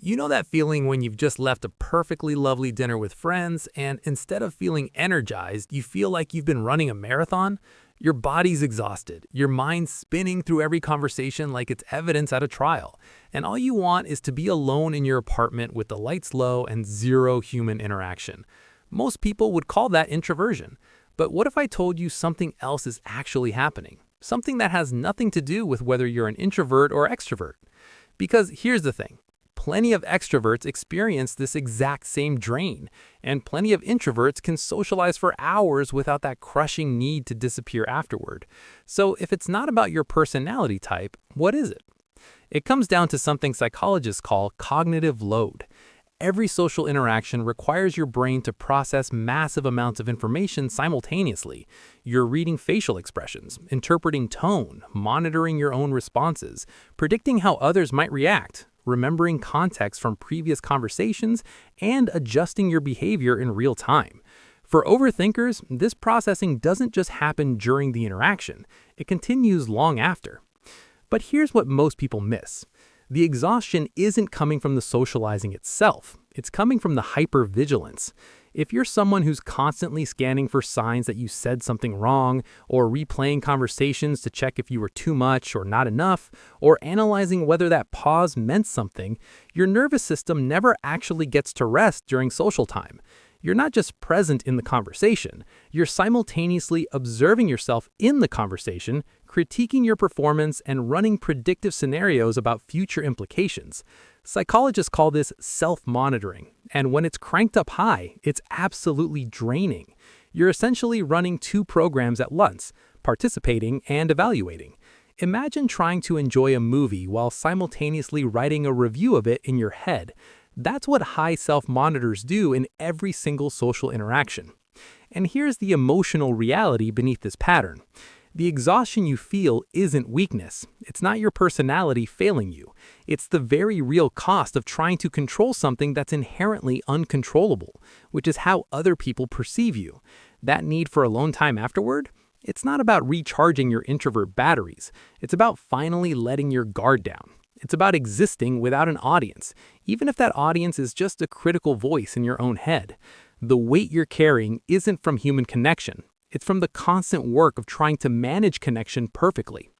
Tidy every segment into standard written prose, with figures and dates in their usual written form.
You know that feeling when you've just left a perfectly lovely dinner with friends, and instead of feeling energized, you feel like you've been running a marathon? Your body's exhausted, your mind's spinning through every conversation like it's evidence at a trial, and all you want is to be alone in your apartment with the lights low and zero human interaction. Most people would call that introversion. But what if I told you something else is actually happening? Something that has nothing to do with whether you're an introvert or extrovert. Because here's the thing. Plenty of extroverts experience this exact same drain, and plenty of introverts can socialize for hours without that crushing need to disappear afterward. So if it's not about your personality type, what is it? It comes down to something psychologists call cognitive load. Every social interaction requires your brain to process massive amounts of information simultaneously. You're reading facial expressions, interpreting tone, monitoring your own responses, predicting how others might react, remembering context from previous conversations, and adjusting your behavior in real time. For overthinkers, this processing doesn't just happen during the interaction, it continues long after. But here's what most people miss. The exhaustion isn't coming from the socializing itself, it's coming from the hypervigilance. If you're someone who's constantly scanning for signs that you said something wrong, or replaying conversations to check if you were too much or not enough, or analyzing whether that pause meant something, your nervous system never actually gets to rest during social time. You're not just present in the conversation, you're simultaneously observing yourself in the conversation, critiquing your performance, and running predictive scenarios about future implications. Psychologists call this self-monitoring, and when it's cranked up high, it's absolutely draining. You're essentially running two programs at once, participating and evaluating. Imagine trying to enjoy a movie while simultaneously writing a review of it in your head. That's what high self-monitors do in every single social interaction. And here's the emotional reality beneath this pattern. The exhaustion you feel isn't weakness. It's not your personality failing you. It's the very real cost of trying to control something that's inherently uncontrollable, which is how other people perceive you. That need for alone time afterward? It's not about recharging your introvert batteries. It's about finally letting your guard down. It's about existing without an audience, even if that audience is just a critical voice in your own head. The weight you're carrying isn't from human connection. It's from the constant work of trying to manage connection perfectly.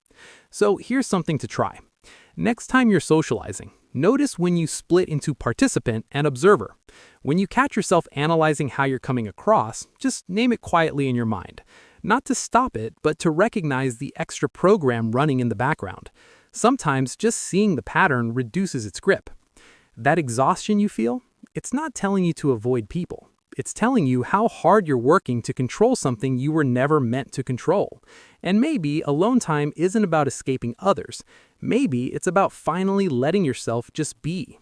So here's something to try. Next time you're socializing, notice when you split into participant and observer. When you catch yourself analyzing how you're coming across, just name it quietly in your mind. Not to stop it, but to recognize the extra program running in the background. Sometimes just seeing the pattern reduces its grip. That exhaustion you feel, it's not telling you to avoid people. It's telling you how hard you're working to control something you were never meant to control. And maybe alone time isn't about escaping others. Maybe it's about finally letting yourself just be.